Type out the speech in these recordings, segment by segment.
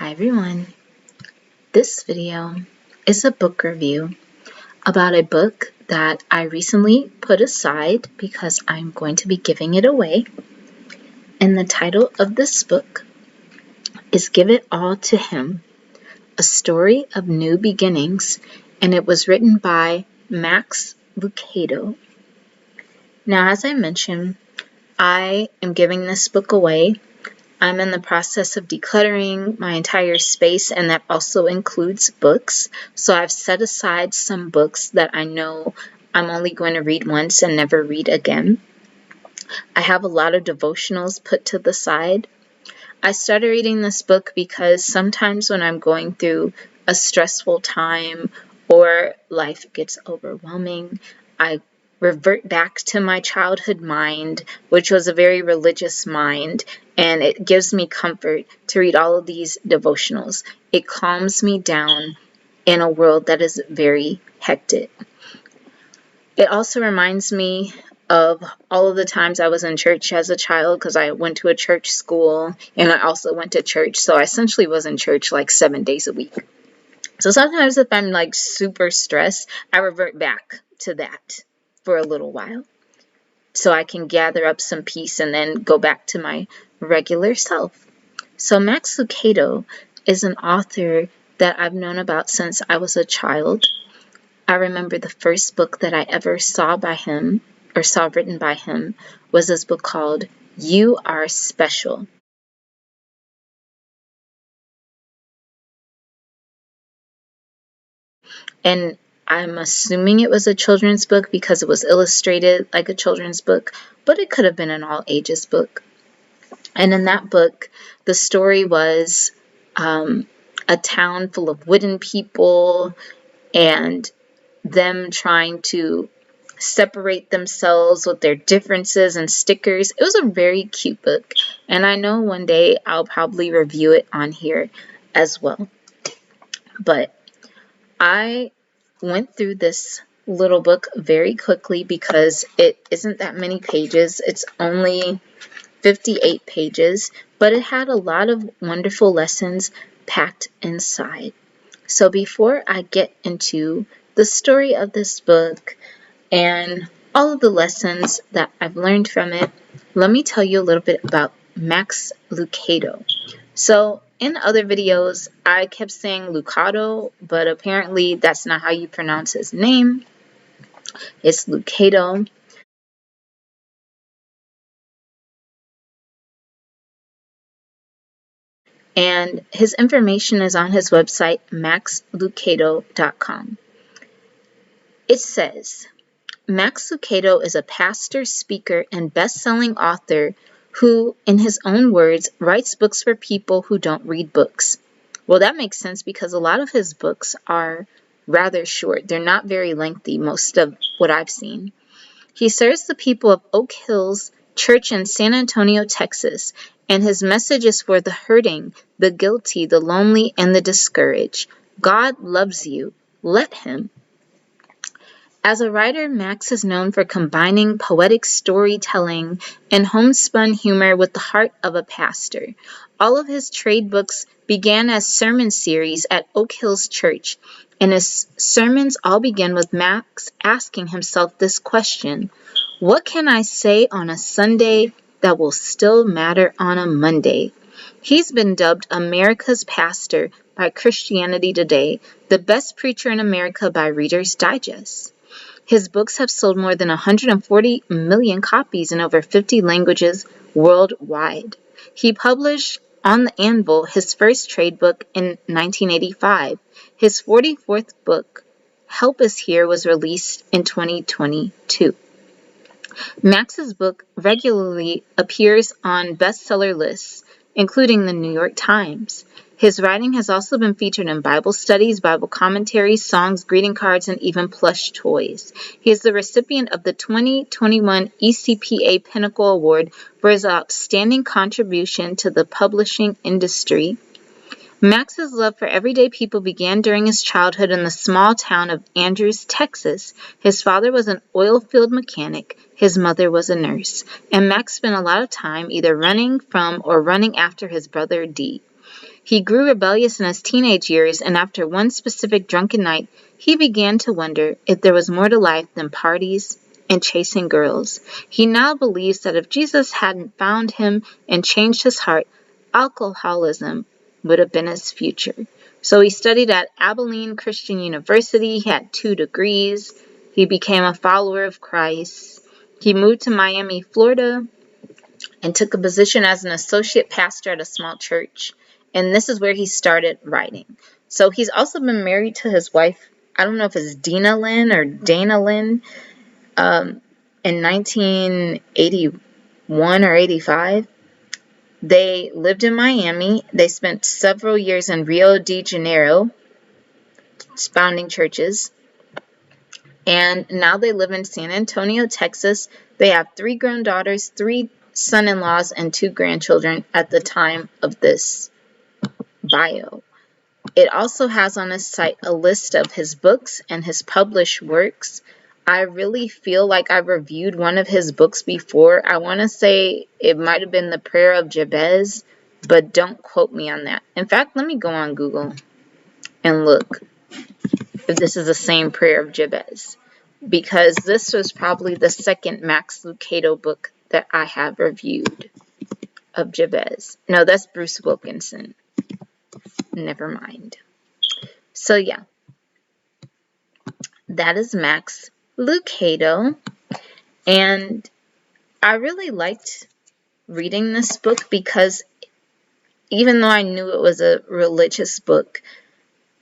Hi everyone. This video is a book review about a book that I recently put aside because I'm going to be giving it away. And the title of this book is Give It All to Him, A Story of New Beginnings, and it was written by Max Lucado. Now, as I mentioned, I am giving this book away. I'm in the process of decluttering my entire space, and that also includes books. So I've set aside some books that I know I'm only going to read once and never read again. I have a lot of devotionals put to the side. I started reading this book because sometimes when I'm going through a stressful time or life gets overwhelming, I revert back to my childhood mind, which was a very religious mind, and it gives me comfort to read all of these devotionals. It calms me down in a world that is very hectic. It also reminds me of all of the times I was in church as a child, because I went to a church school and I also went to church. So I essentially was in church like 7 days a week. So sometimes if I'm like super stressed, I revert back to that for a little while so I can gather up some peace and then go back to my regular self. So Max Lucado is an author that I've known about since I was a child. I remember the first book that I ever saw by him, or saw written by him, was this book called You Are Special. And I'm assuming it was a children's book because it was illustrated like a children's book, but it could have been an all ages book. And in that book, the story was a town full of wooden people and them trying to separate themselves with their differences and stickers. It was a very cute book, and I know one day I'll probably review it on here as well. But I went through this little book very quickly because it isn't that many pages. It's only 58 pages, but it had a lot of wonderful lessons packed inside. So before I get into the story of this book and all of the lessons that I've learned from it, let me tell you a little bit about Max Lucado. So in other videos, I kept saying Lucado, but apparently that's not how you pronounce his name. It's Lucado. And his information is on his website, maxlucado.com. It says, Max Lucado is a pastor, speaker, and best-selling author who, in his own words, writes books for people who don't read books. Well, that makes sense because a lot of his books are rather short. They're not very lengthy, most of what I've seen. He serves the people of Oak Hills Church in San Antonio, Texas, and his message is for the hurting, the guilty, the lonely, and the discouraged. God loves you. Let him. As a writer, Max is known for combining poetic storytelling and homespun humor with the heart of a pastor. All of his trade books began as sermon series at Oak Hills Church, and his sermons all begin with Max asking himself this question: what can I say on a Sunday that will still matter on a Monday? He's been dubbed America's pastor by Christianity Today, the best preacher in America by Reader's Digest. His books have sold more than 140 million copies in over 50 languages worldwide. He published On the Anvil, his first trade book, in 1985. His 44th book, Help Is Here, was released in 2022. Max's book regularly appears on bestseller lists, including the New York Times. His writing has also been featured in Bible studies, Bible commentaries, songs, greeting cards, and even plush toys. He is the recipient of the 2021 ECPA Pinnacle Award for his outstanding contribution to the publishing industry. Max's love for everyday people began during his childhood in the small town of Andrews, Texas. His father was an oil field mechanic. His mother was a nurse. And Max spent a lot of time either running from or running after his brother Dee. He grew rebellious in his teenage years, and after one specific drunken night, he began to wonder if there was more to life than parties and chasing girls. He now believes that if Jesus hadn't found him and changed his heart, alcoholism would have been his future. So he studied at Abilene Christian University. He had 2 degrees. He became a follower of Christ. He moved to Miami, Florida, and took a position as an associate pastor at a small church. And this is where he started writing. So he's also been married to his wife, I don't know if it's Dana Lynn or Dana Lynn, in 1981 or 85. They lived in Miami. They spent several years in Rio de Janeiro, founding churches. And now they live in San Antonio, Texas. They have 3 grown daughters, 3 son-in-laws, and 2 grandchildren at the time of this bio. It also has on his site a list of his books and his published works. I really feel like I've reviewed one of his books before. I want to say it might have been The Prayer of Jabez, but don't quote me on that. In fact, let me go on Google and look if this is the same Prayer of Jabez, because this was probably the second Max Lucado book that I have reviewed of Jabez. No, that's Bruce Wilkinson. Never mind. So yeah, that is Max Lucado, and I really liked reading this book because even though I knew it was a religious book,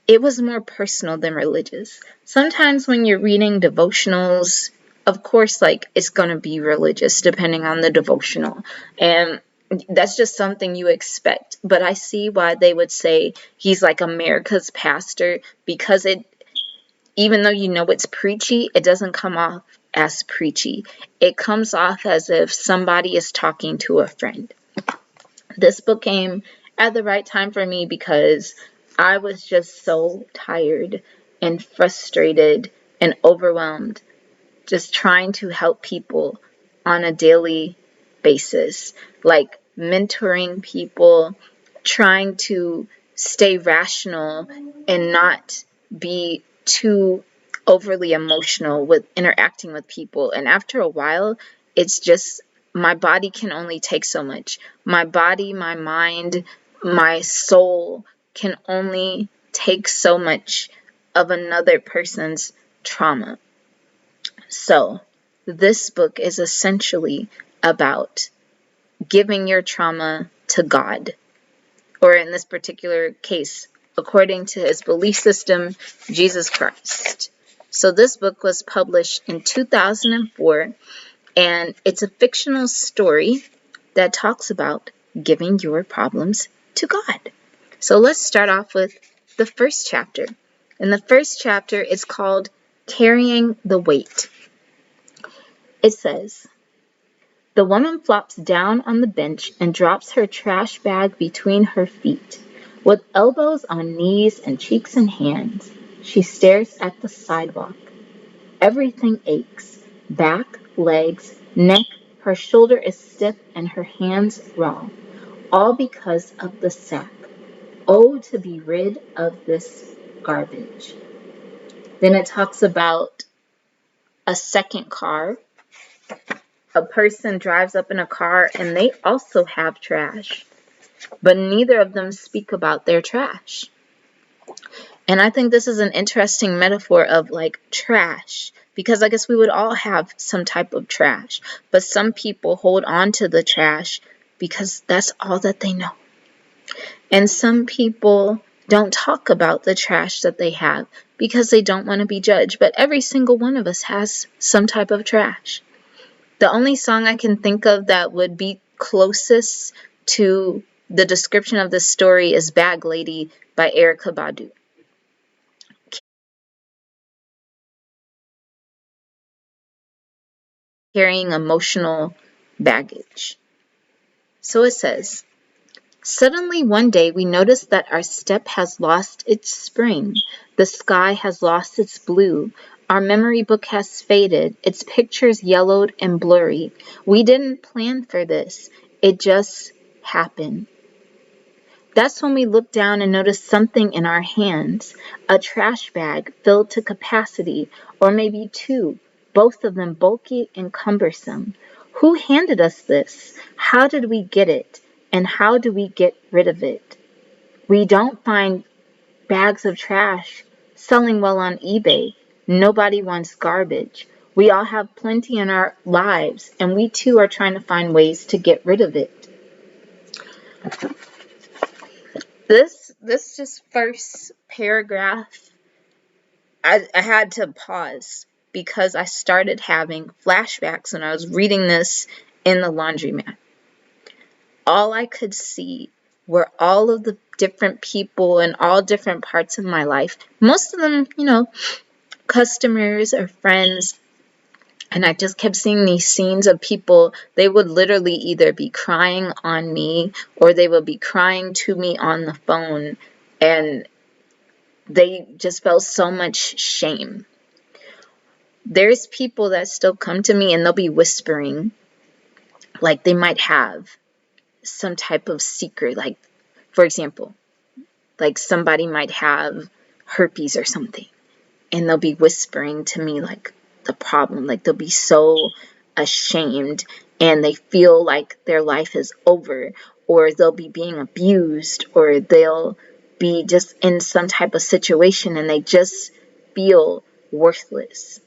it was more personal than religious. Sometimes when you're reading devotionals, of course, like, it's going to be religious depending on the devotional, and that's just something you expect. But I see why they would say he's like America's pastor, because even though you know it's preachy, it doesn't come off as preachy. It comes off as if somebody is talking to a friend. This book came at the right time for me because I was just so tired and frustrated and overwhelmed just trying to help people on a daily basis, like mentoring people, trying to stay rational and not be too overly emotional with interacting with people. And after a while, it's just, my body can only take so much. My body, my mind, my soul can only take so much of another person's trauma. So this book is essentially about giving your trauma to God, or in this particular case, according to his belief system, Jesus Christ. So this book was published in 2004, and it's a fictional story that talks about giving your problems to God. So let's start off with the first chapter. And the first chapter is called Carrying the Weight. It says, the woman flops down on the bench and drops her trash bag between her feet. With elbows on knees and cheeks in hands, she stares at the sidewalk. Everything aches. Back, legs, neck, her shoulder is stiff and her hands raw. All because of the sack. Oh, to be rid of this garbage. Then it talks about a second car. A person drives up in a car and they also have trash, but neither of them speak about their trash. And I think this is an interesting metaphor of like trash, because I guess we would all have some type of trash, but some people hold on to the trash because that's all that they know. And some people don't talk about the trash that they have because they don't want to be judged, but every single one of us has some type of trash. The only song I can think of that would be closest to the description of this story is Bag Lady by Erykah Badu. Carrying emotional baggage. So it says, suddenly one day we notice that our step has lost its spring. The sky has lost its blue. Our memory book has faded, its pictures yellowed and blurry. We didn't plan for this. It just happened. That's when we look down and notice something in our hands, a trash bag filled to capacity, or maybe two, both of them bulky and cumbersome. Who handed us this? How did we get it? And how do we get rid of it? We don't find bags of trash selling well on eBay. Nobody wants garbage. We all have plenty in our lives, and we too are trying to find ways to get rid of it. This just first paragraph, I had to pause because I started having flashbacks when I was reading this in the laundromat. All I could see were all of the different people in all different parts of my life. Most of them, customers or friends. And I just kept seeing these scenes of people, they would literally either be crying on me or they would be crying to me on the phone. And they just felt so much shame. There's people that still come to me and they'll be whispering, like they might have some type of secret. Like, for example, like somebody might have herpes or something. And they'll be whispering to me like the problem. Like they'll be so ashamed and they feel like their life is over, or they'll be being abused, or they'll be just in some type of situation and they just feel worthless.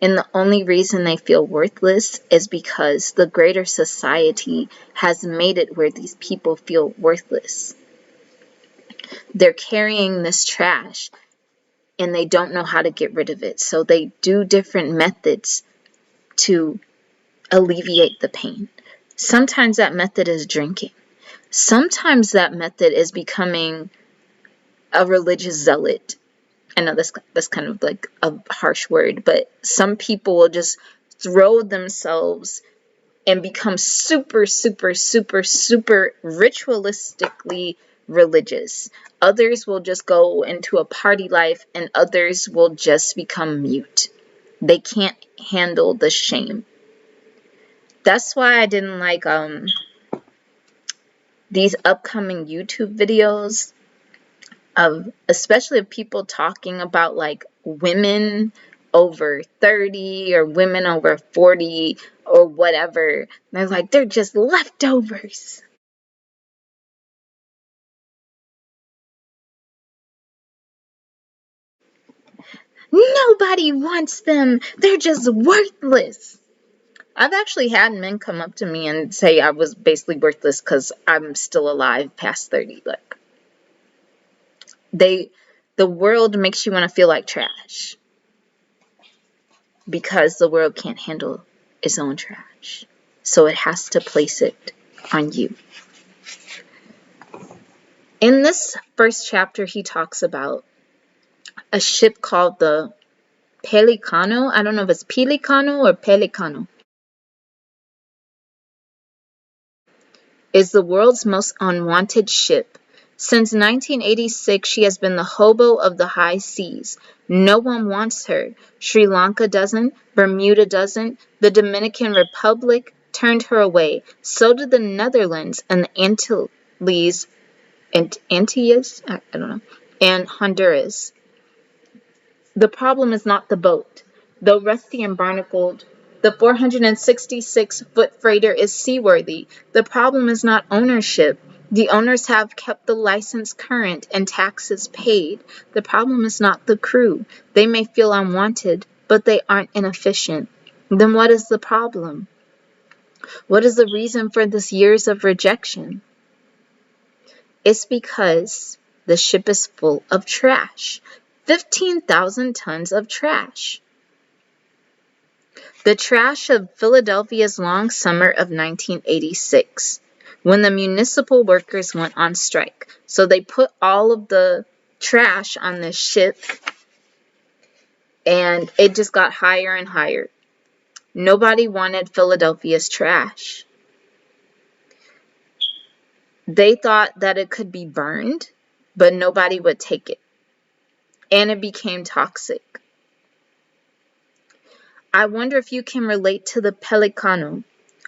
And the only reason they feel worthless is because the greater society has made it where these people feel worthless. They're carrying this trash and they don't know how to get rid of it. So they do different methods to alleviate the pain. Sometimes that method is drinking. Sometimes that method is becoming a religious zealot. I know that's kind of like a harsh word, but some people will just throw themselves and become super, super, super, super ritualistically religious. Others will just go into a party life, and others will just become mute. They can't handle the shame. That's why I didn't like these upcoming YouTube videos of, especially of people talking about like women over 30 or women over 40 or whatever. They're like, they're just leftovers. Nobody wants them. They're just worthless. I've actually had men come up to me and say I was basically worthless because I'm still alive past 30. Like, the world makes you want to feel like trash because the world can't handle its own trash. So it has to place it on you. In this first chapter, he talks about a ship called the Pelicano. I don't know if it's Pelicano or Pelicano. Is the world's most unwanted ship. Since 1986, she has been the hobo of the high seas. No one wants her. Sri Lanka doesn't. Bermuda doesn't. The Dominican Republic turned her away. So did the Netherlands and the Antilles, I don't know, and Honduras. The problem is not the boat. Though rusty and barnacled, the 466-foot freighter is seaworthy. The problem is not ownership. The owners have kept the license current and taxes paid. The problem is not the crew. They may feel unwanted, but they aren't inefficient. Then what is the problem? What is the reason for this years of rejection? It's because the ship is full of trash. 15,000 tons of trash. The trash of Philadelphia's long summer of 1986, when the municipal workers went on strike. So they put all of the trash on this ship, and it just got higher and higher. Nobody wanted Philadelphia's trash. They thought that it could be burned, but nobody would take it. And it became toxic. I wonder if you can relate to the Pelicano.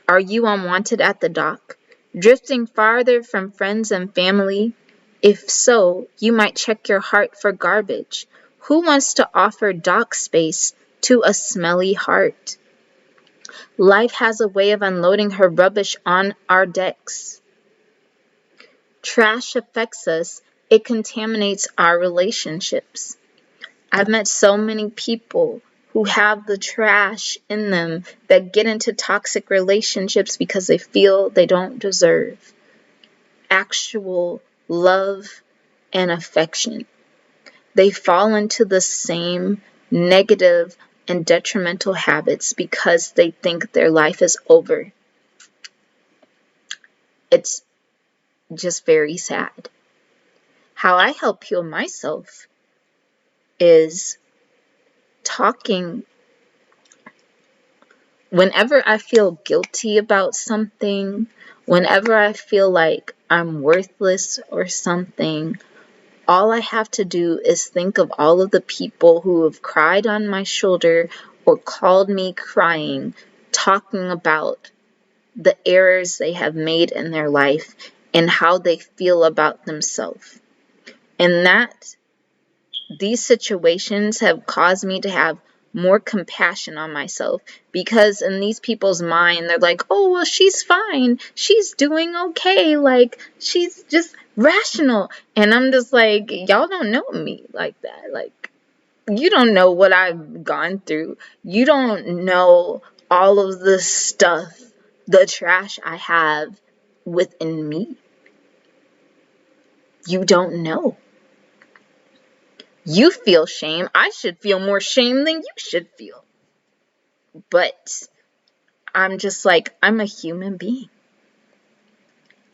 Are you unwanted at the dock? Drifting farther from friends and family? If so, you might check your heart for garbage. Who wants to offer dock space to a smelly heart? Life has a way of unloading her rubbish on our decks. Trash affects us. It contaminates our relationships. I've met so many people who have the trash in them that get into toxic relationships because they feel they don't deserve actual love and affection. They fall into the same negative and detrimental habits because they think their life is over. It's just very sad. How I help heal myself is talking. Whenever I feel guilty about something, whenever I feel like I'm worthless or something, all I have to do is think of all of the people who have cried on my shoulder or called me crying, talking about the errors they have made in their life and how they feel about themselves. And these situations have caused me to have more compassion on myself, because in these people's mind, they're like, oh, well, she's fine. She's doing okay. Like, she's just rational. And I'm just like, y'all don't know me like that. Like, you don't know what I've gone through. You don't know all of the stuff, the trash I have within me. You don't know. You feel shame. I should feel more shame than you should feel. But I'm just like, I'm a human being.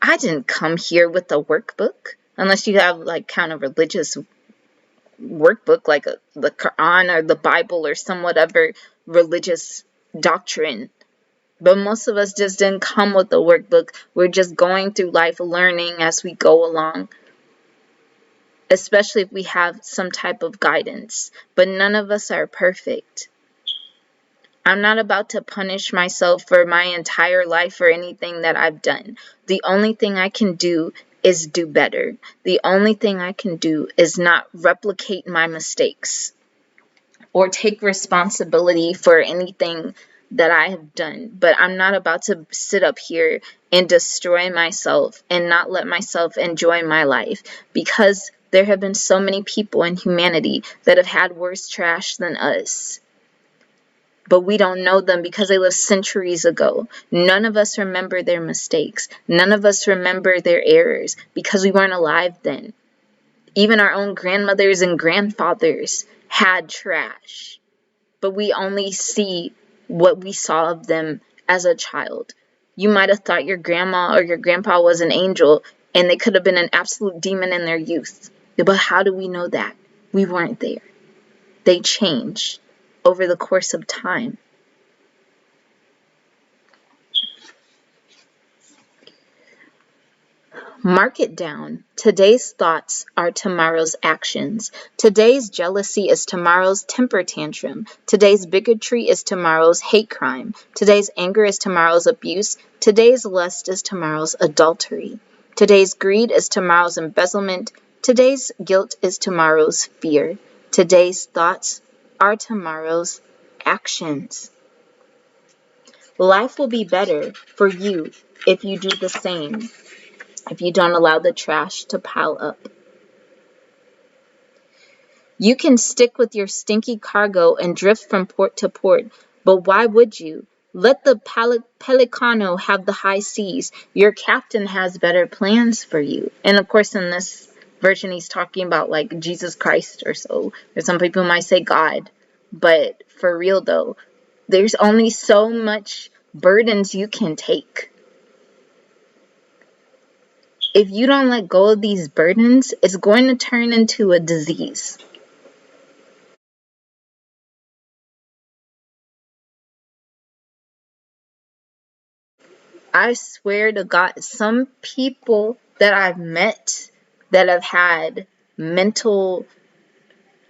I didn't come here with a workbook. Unless you have like kind of religious workbook like the Quran or the Bible or some whatever religious doctrine. But most of us just didn't come with a workbook. We're just going through life learning as we go along. Especially if we have some type of guidance. But none of us are perfect. I'm not about to punish myself for my entire life for anything that I've done. The only thing I can do is do better. The only thing I can do is not replicate my mistakes or take responsibility for anything that I have done. But I'm not about to sit up here and destroy myself and not let myself enjoy my life, because there have been so many people in humanity that have had worse trash than us. But we don't know them because they lived centuries ago. None of us remember their mistakes. None of us remember their errors because we weren't alive then. Even our own grandmothers and grandfathers had trash. But we only see what we saw of them as a child. You might have thought your grandma or your grandpa was an angel, and they could have been an absolute demon in their youth. But how do we know that? We weren't there. They changed over the course of time. Mark it down. Today's thoughts are tomorrow's actions. Today's jealousy is tomorrow's temper tantrum. Today's bigotry is tomorrow's hate crime. Today's anger is tomorrow's abuse. Today's lust is tomorrow's adultery. Today's greed is tomorrow's embezzlement. Today's guilt is tomorrow's fear. Today's thoughts are tomorrow's actions. Life will be better for you if you do the same. If you don't allow the trash to pile up. You can stick with your stinky cargo and drift from port to port, but why would you? Let the Pelicano have the high seas. Your captain has better plans for you. And of course, in this version, he's talking about like Jesus Christ or so. Or some people might say God. But for real though, there's only so much burdens you can take. If you don't let go of these burdens, it's going to turn into a disease. I swear to God, some people that I've met that have had mental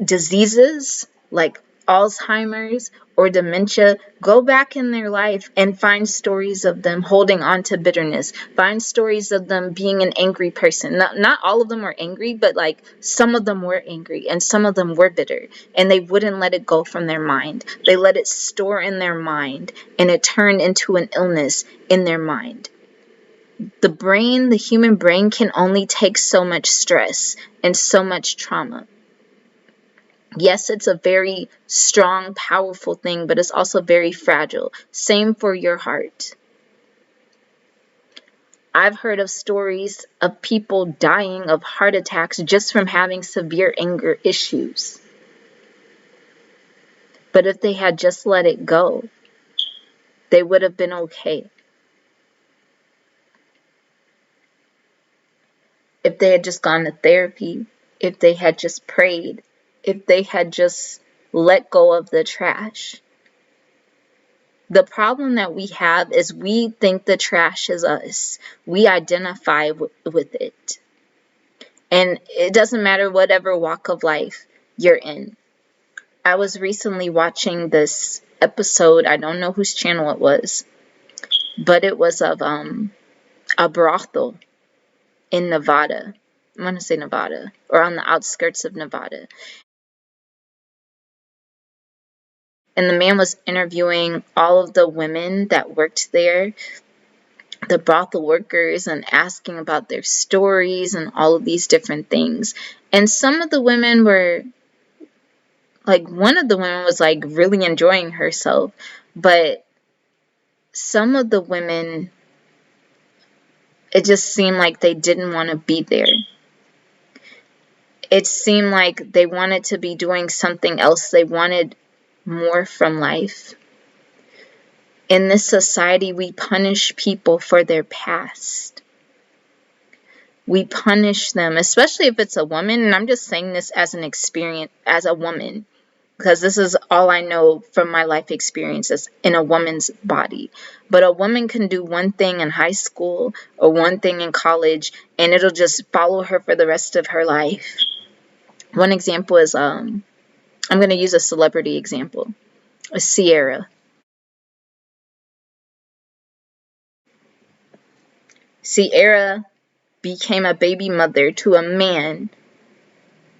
diseases, like Alzheimer's or dementia, go back in their life and find stories of them holding on to bitterness. Find stories of them being an angry person. Not all of them were angry, but like some of them were angry and some of them were bitter, and they wouldn't let it go from their mind. They let it store in their mind, and it turned into an illness in their mind. The human brain can only take so much stress and so much trauma. Yes, it's a very strong, powerful thing, but it's also very fragile. Same for your heart. I've heard of stories of people dying of heart attacks just from having severe anger issues. But if they had just let it go, they would have been okay. If they had just gone to therapy, if they had just prayed, if they had just let go of the trash. The problem that we have is we think the trash is us. We identify with it. And it doesn't matter whatever walk of life you're in. I was recently watching this episode, I don't know whose channel it was, but it was of a brothel in Nevada. I'm going to say Nevada, or on the outskirts of Nevada. And the man was interviewing all of the women that worked there, the brothel workers, and asking about their stories and all of these different things. And some of the women were, like, one of the women was, like, really enjoying herself. But some of the women, it just seemed like they didn't want to be there. It seemed like they wanted to be doing something else. They wanted more from life. In this society, we punish people for their past. We punish them, especially if it's a woman. And I'm just saying this as an experience, as a woman, because this is all I know from my life experiences in a woman's body. But a woman can do one thing in high school or one thing in college, and it'll just follow her for the rest of her life. One example is, I'm going to use a celebrity example, Ciara. Ciara became a baby mother to a man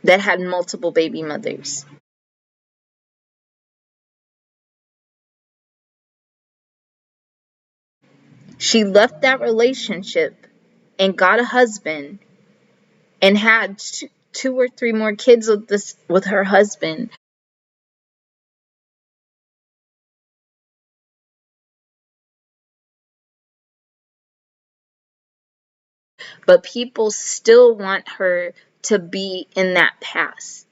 that had multiple baby mothers. She left that relationship and got a husband and had two or three more kids with her husband. But people still want her to be in that past.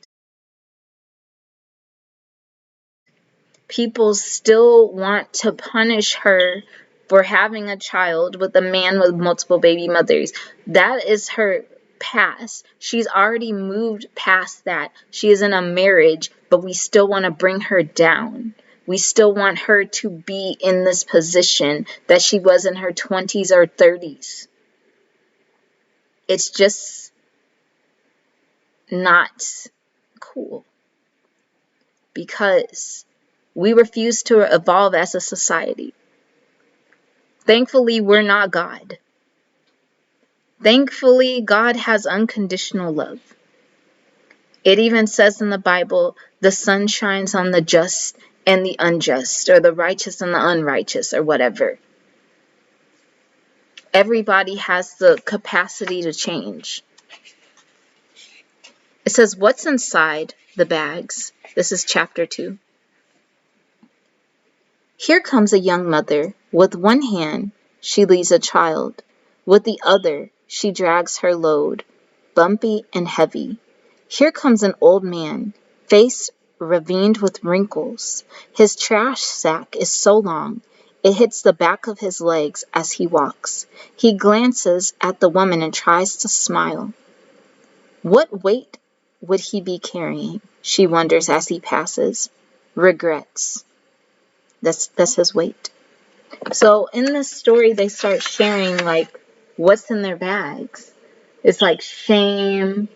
People still want to punish her for having a child with a man with multiple baby mothers. That is her past. She's already moved past that. She is in a marriage, but we still want to bring her down. We still want her to be in this position that she was in her 20s or 30s. It's just not cool, because we refuse to evolve as a society. Thankfully, we're not God. Thankfully, God has unconditional love. It even says in the Bible, the sun shines on the just and the unjust, or the righteous and the unrighteous, or whatever. Everybody has the capacity to change. It says, what's inside the bags? This is chapter 2. Here comes a young mother. With one hand, she leads a child. With the other, she drags her load, bumpy and heavy. Here comes an old man, face ravined with wrinkles. His trash sack is so long, it hits the back of his legs as he walks. He glances at the woman and tries to smile. What weight would he be carrying? She wonders as he passes. Regrets. That's his weight. So in this story, they start sharing, like, what's in their bags. It's like shame,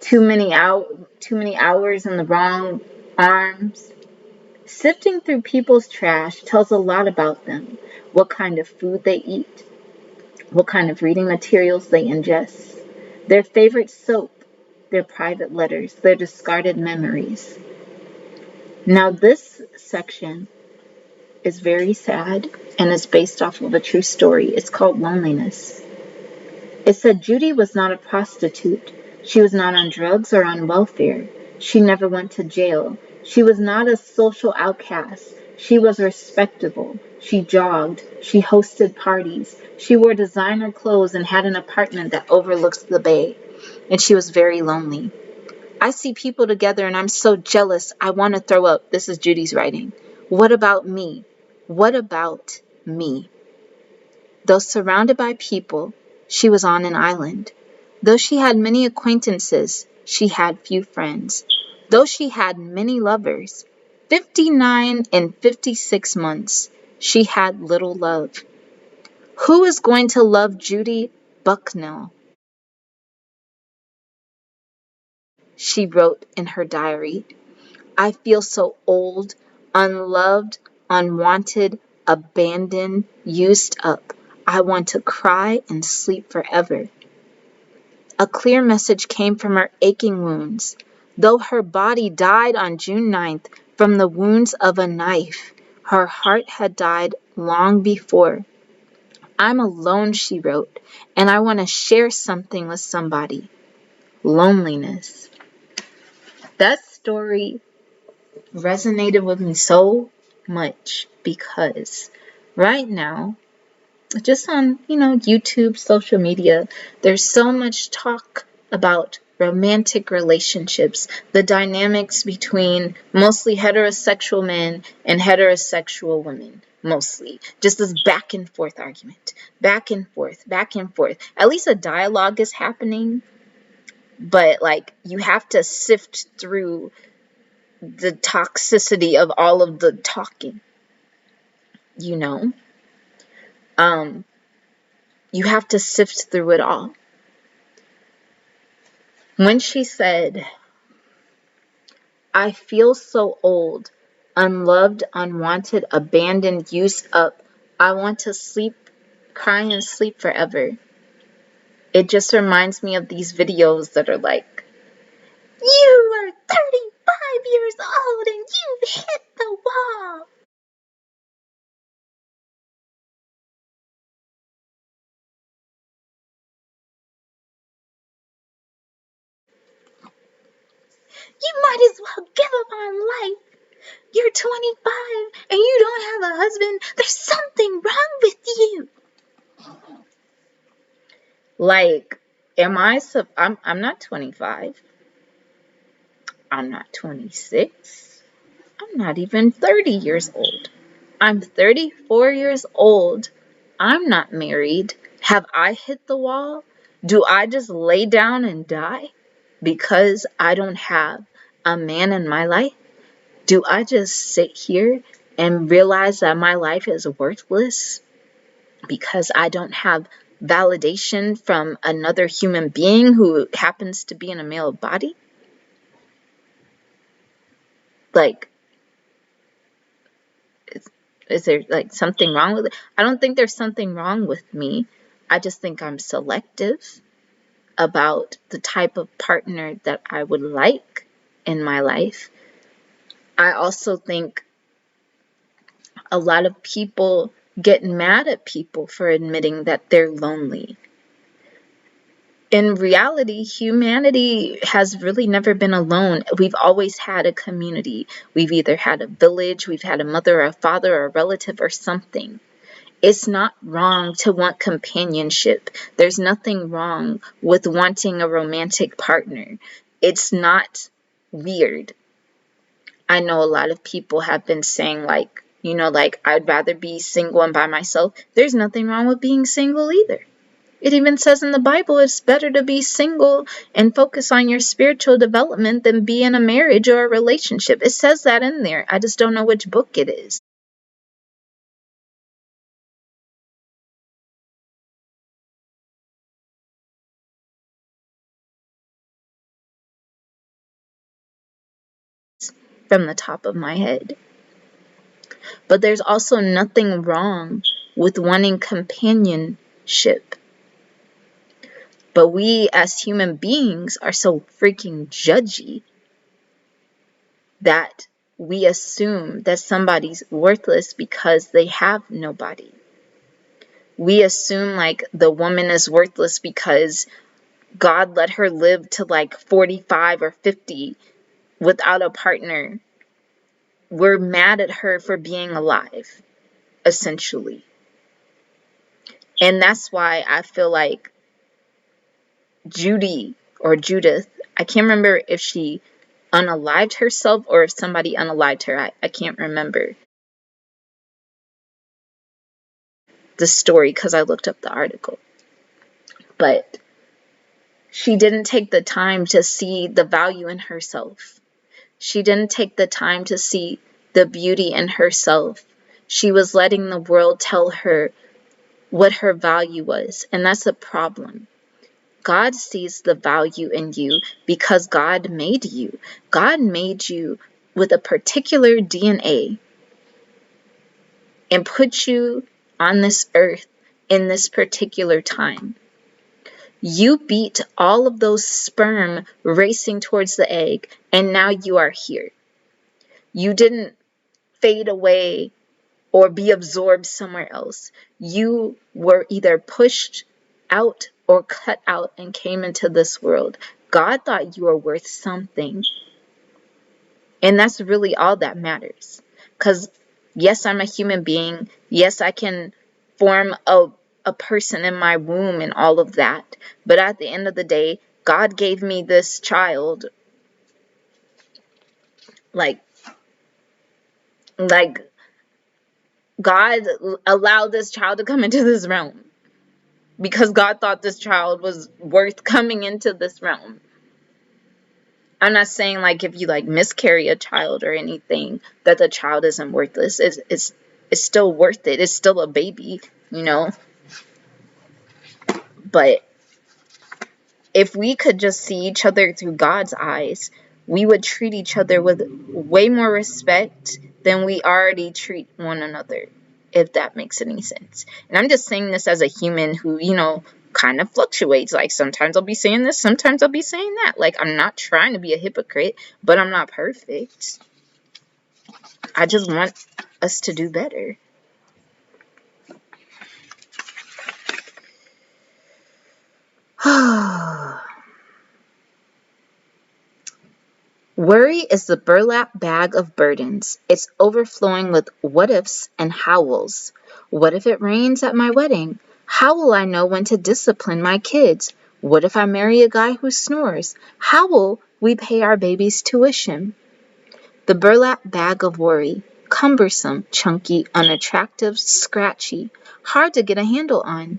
too many hours in the wrong arms, Sifting through people's trash tells a lot about them, what kind of food they eat, what kind of reading materials they ingest, their favorite soap, their private letters, their discarded memories. Now, this section is very sad and is based off of a true story. It's called Loneliness. It said Judy was not a prostitute. She was not on drugs or on welfare. She never went to jail. She was not a social outcast. She was respectable. She jogged. She hosted parties. She wore designer clothes and had an apartment that overlooks the bay. And she was very lonely. I see people together and I'm so jealous. I want to throw up. This is Judy's writing. What about me? What about me? Though surrounded by people, she was on an island. Though she had many acquaintances, she had few friends. Though she had many lovers, 59 in 56 months, she had little love. Who is going to love Judy Bucknell? She wrote in her diary. I feel so old, unloved, unwanted, abandoned, used up. I want to cry and sleep forever. A clear message came from her aching wounds. Though her body died on June 9th from the wounds of a knife, her heart had died long before. I'm alone, she wrote, and I want to share something with somebody. Loneliness. That story resonated with me so much because right now, just on, YouTube, social media, there's so much talk about romantic relationships, the dynamics between mostly heterosexual men and heterosexual women. Mostly just this back and forth argument, back and forth, back and forth. At least a dialogue is happening, but like you have to sift through the toxicity of all of the talking, you know? You have to sift through it all. When she said, I feel so old, unloved, unwanted, abandoned, used up, I want to sleep, cry and sleep forever. It just reminds me of these videos that are like, you are 35 years old and you've hit the wall. You might as well give up on life. You're 25 and you don't have a husband. There's something wrong with you. Like, I'm not 25. I'm not 26. I'm not even 30 years old. I'm 34 years old. I'm not married. Have I hit the wall? Do I just lay down and die because I don't have a man in my life? Do I just sit here and realize that my life is worthless because I don't have validation from another human being who happens to be in a male body? Like, is there like something wrong with it? I don't think there's something wrong with me. I just think I'm selective about the type of partner that I would like in my life. I also think a lot of people get mad at people for admitting that they're lonely. In reality, humanity has really never been alone. We've always had a community. We've either had a village, we've had a mother or a father or a relative or something. It's not wrong to want companionship. There's nothing wrong with wanting a romantic partner. It's not weird. I know a lot of people have been saying like, I'd rather be single and by myself. There's nothing wrong with being single either. It even says in the Bible it's better to be single and focus on your spiritual development than be in a marriage or a relationship. It says that in there. I just don't know which book it is. From the top of my head. But there's also nothing wrong with wanting companionship. But we as human beings are so freaking judgy that we assume that somebody's worthless because they have nobody. We assume like the woman is worthless because God let her live to like 45 or 50 without a partner. We're mad at her for being alive, essentially. And that's why I feel like Judy or Judith, I can't remember if she unalived herself or if somebody unalived her. I can't remember the story because I looked up the article. But she didn't take the time to see the value in herself. She didn't take the time to see the beauty in herself. She was letting the world tell her what her value was, and that's a problem. God sees the value in you because God made you. God made you with a particular DNA and put you on this earth in this particular time. You beat all of those sperm racing towards the egg, and now you are here. You didn't fade away or be absorbed somewhere else. You were either pushed out or cut out and came into this world. God thought you were worth something. And that's really all that matters. Because yes, I'm a human being. Yes, I can form a person in my womb and all of that. But at the end of the day, God gave me this child. Like God allowed this child to come into this realm because God thought this child was worth coming into this realm. I'm not saying like if you like miscarry a child or anything that the child isn't worthless. It's still worth it. It's still a baby, you know. But if we could just see each other through God's eyes, we would treat each other with way more respect than we already treat one another, if that makes any sense. And I'm just saying this as a human who, you know, kind of fluctuates. Like sometimes I'll be saying this, sometimes I'll be saying that. Like I'm not trying to be a hypocrite, but I'm not perfect. I just want us to do better. Worry is the burlap bag of burdens. It's overflowing with what ifs and howls. What if it rains at my wedding? How will I know when to discipline my kids? What if I marry a guy who snores? How will we pay our baby's tuition? The burlap bag of worry. Cumbersome, chunky, unattractive, scratchy, hard to get a handle on,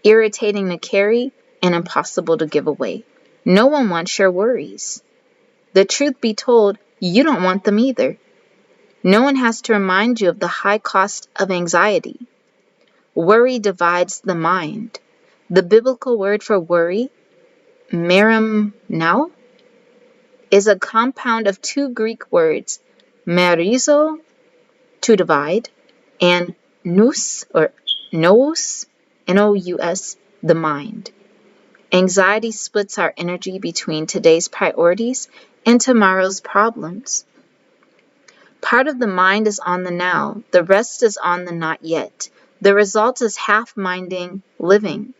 irritating to carry, and impossible to give away. No one wants your worries. The truth be told, you don't want them either. No one has to remind you of the high cost of anxiety. Worry divides the mind. The biblical word for worry, merimnao, is a compound of two Greek words, merizo, to divide, and nous, or nous, N-O-U-S, the mind. Anxiety splits our energy between today's priorities and tomorrow's problems. Part of the mind is on the now, the rest is on the not yet. The result is half-minding living.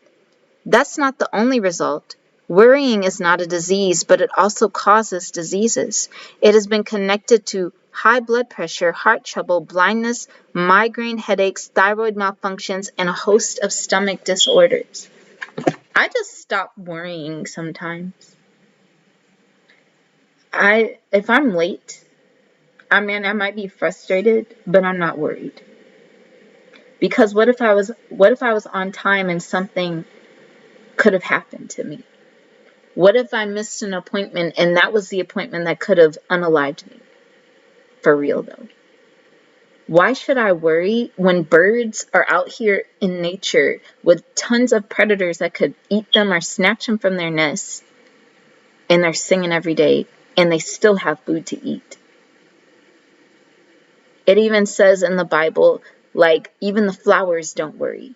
That's not the only result. Worrying is not a disease, but it also causes diseases. It has been connected to high blood pressure, heart trouble, blindness, migraine headaches, thyroid malfunctions, and a host of stomach disorders. I just stop worrying sometimes. If I'm late, I might be frustrated, but I'm not worried. Because what if I was on time and something could have happened to me? What if I missed an appointment and that was the appointment that could have unalived me? For real though. Why should I worry when birds are out here in nature with tons of predators that could eat them or snatch them from their nests, and they're singing every day and they still have food to eat? It even says in the Bible, like, even the flowers don't worry.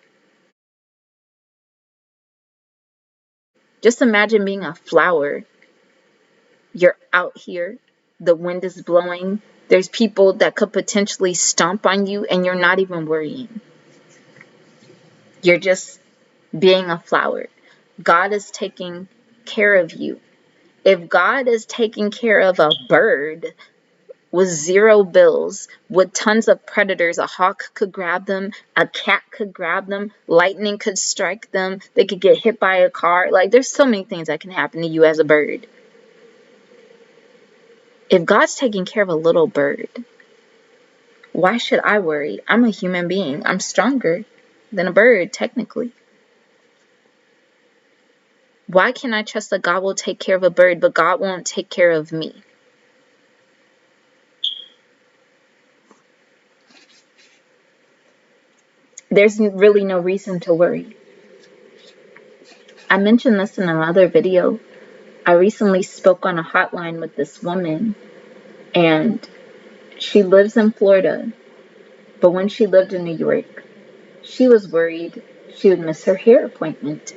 Just imagine being a flower. You're out here, the wind is blowing, there's people that could potentially stomp on you, and you're not even worrying. You're just being a flower. God is taking care of you. If God is taking care of a bird with zero bills, with tons of predators, a hawk could grab them, a cat could grab them, lightning could strike them, they could get hit by a car. Like, there's so many things that can happen to you as a bird. If God's taking care of a little bird, why should I worry? I'm a human being. I'm stronger than a bird, technically. Why can I trust that God will take care of a bird, but God won't take care of me? There's really no reason to worry. I mentioned this in another video. I recently spoke on a hotline with this woman, and she lives in Florida, but when she lived in New York, she was worried she would miss her hair appointment.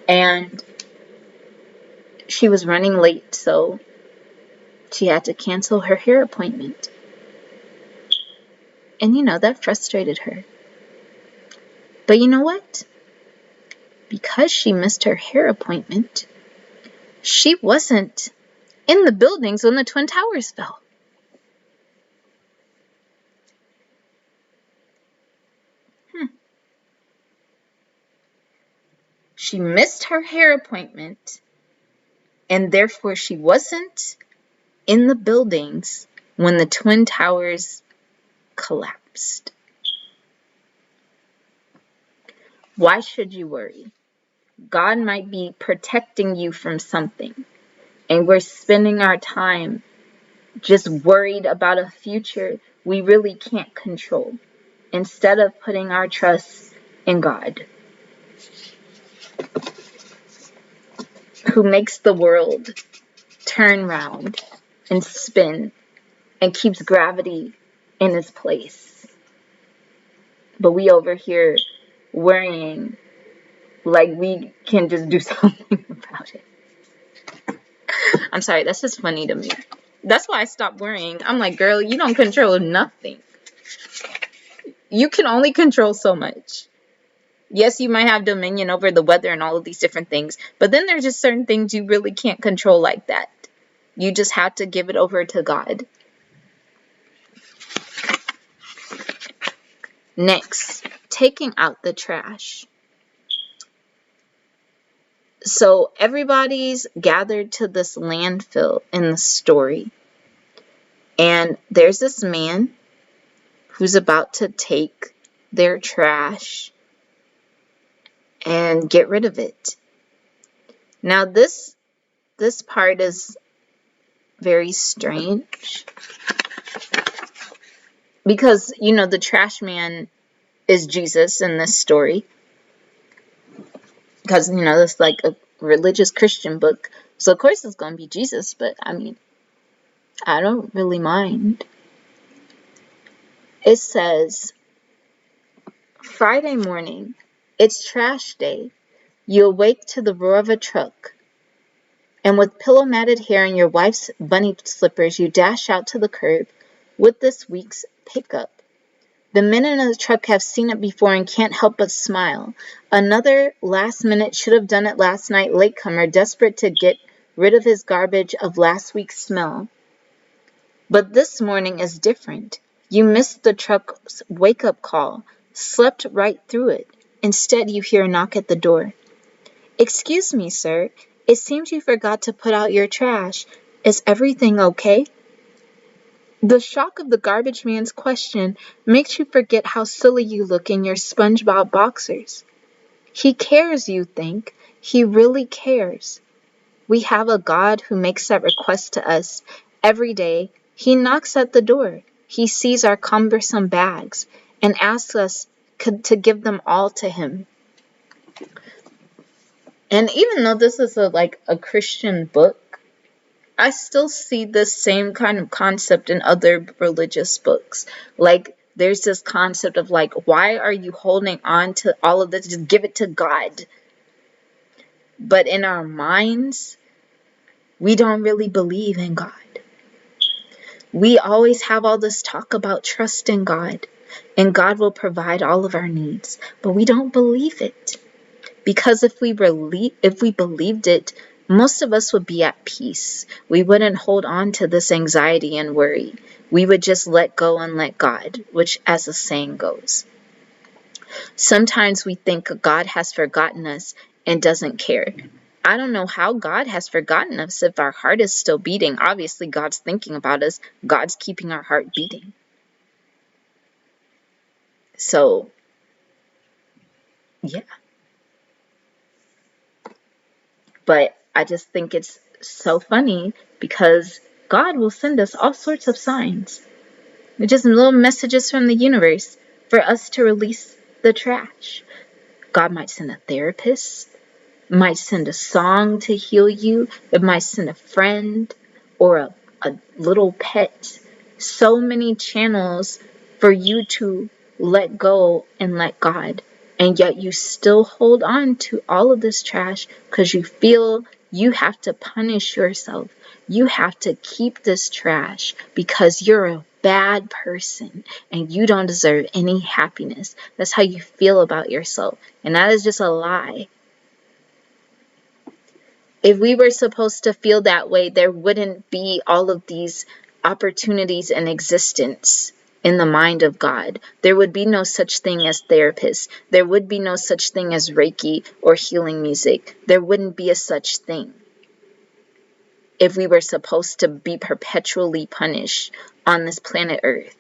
And she was running late, so she had to cancel her hair appointment. And that frustrated her. But you know what? Because she missed her hair appointment, she wasn't in the buildings when the Twin Towers fell. She missed her hair appointment, and therefore she wasn't in the buildings when the Twin Towers collapsed. Why should you worry? God might be protecting you from something, and we're spending our time just worried about a future we really can't control, instead of putting our trust in God, who makes the world turn round and spin and keeps gravity in its place. But we over here worrying like we can just do something about it. I'm sorry, that's just funny to me. That's why I stopped worrying. I'm like, girl, you don't control nothing. You can only control so much. Yes, you might have dominion over the weather and all of these different things, but then there's just certain things you really can't control like that. You just have to give it over to God. Next, taking out the trash. So everybody's gathered to this landfill in the story. And there's this man who's about to take their trash and get rid of it. Now this part is very strange, because the trash man is Jesus in this story, because it's like a religious Christian book, so of course it's going to be Jesus. But I mean, I don't really mind. It says, Friday morning, it's trash day. You awake to the roar of a truck, and with pillow-matted hair and your wife's bunny slippers, you dash out to the curb with this week's pickup. The men in the truck have seen it before and can't help but smile. Another last-minute should-have-done-it-last-night latecomer, desperate to get rid of his garbage of last week's smell. But this morning is different. You missed the truck's wake-up call, slept right through it. Instead, you hear a knock at the door. Excuse me, sir. It seems you forgot to put out your trash. Is everything okay? The shock of the garbage man's question makes you forget how silly you look in your SpongeBob boxers. He cares, you think. He really cares. We have a God who makes that request to us every day. He knocks at the door. He sees our cumbersome bags and asks us to give them all to him. And even though this is a Christian book, I still see the same kind of concept in other religious books. Like, there's this concept of like, why are you holding on to all of this? Just give it to God. But in our minds, we don't really believe in God. We always have all this talk about trust in God, and God will provide all of our needs, but we don't believe it. Because if we believed it, most of us would be at peace. We wouldn't hold on to this anxiety and worry. We would just let go and let God, which, as the saying goes. Sometimes we think God has forgotten us and doesn't care. I don't know how God has forgotten us if our heart is still beating. Obviously, God's thinking about us. God's keeping our heart beating. So, yeah. But I just think it's so funny because God will send us all sorts of signs. Just little messages from the universe for us to release the trash. God might send a therapist, might send a song to heal you, it might send a friend or a little pet. So many channels for you to let go and let God. And yet you still hold on to all of this trash because you feel you have to punish yourself. You have to keep this trash because you're a bad person and you don't deserve any happiness. That's how you feel about yourself. And that is just a lie. If we were supposed to feel that way, there wouldn't be all of these opportunities in existence in the mind of God. There would be no such thing as therapists. There would be no such thing as Reiki or healing music. There wouldn't be a such thing if we were supposed to be perpetually punished on this planet Earth.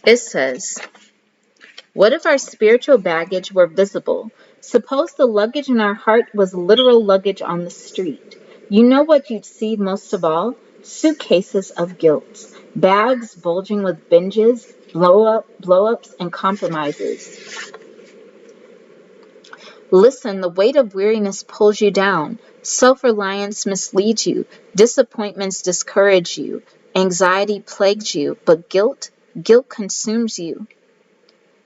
It says, what if our spiritual baggage were visible? Suppose the luggage in our heart was literal luggage on the street. You know what you'd see most of all? Suitcases of guilt. Bags bulging with binges, blow-ups, and compromises. Listen, the weight of weariness pulls you down. Self-reliance misleads you. Disappointments discourage you. Anxiety plagues you. But guilt consumes you.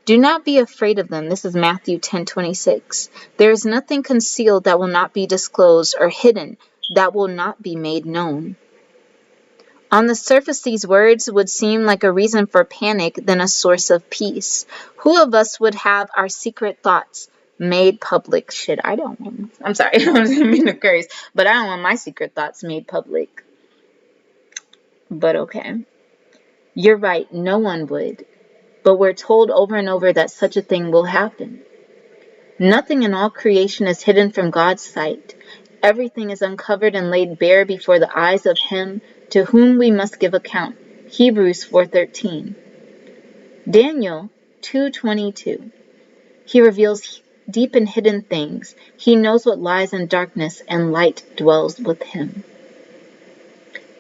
Do not be afraid of them. This is Matthew 10:26. There is nothing concealed that will not be disclosed or hidden that will not be made known. On the surface, these words would seem like a reason for panic than a source of peace. Who of us would have our secret thoughts made public? Shit, I don't want. I'm sorry, I didn't mean to curse, but I don't want my secret thoughts made public. But okay. You're right, no one would. But we're told over and over that such a thing will happen. Nothing in all creation is hidden from God's sight. Everything is uncovered and laid bare before the eyes of Him to whom we must give account. Hebrews 4:13. Daniel 2:22. He reveals deep and hidden things. He knows what lies in darkness, and light dwells with Him.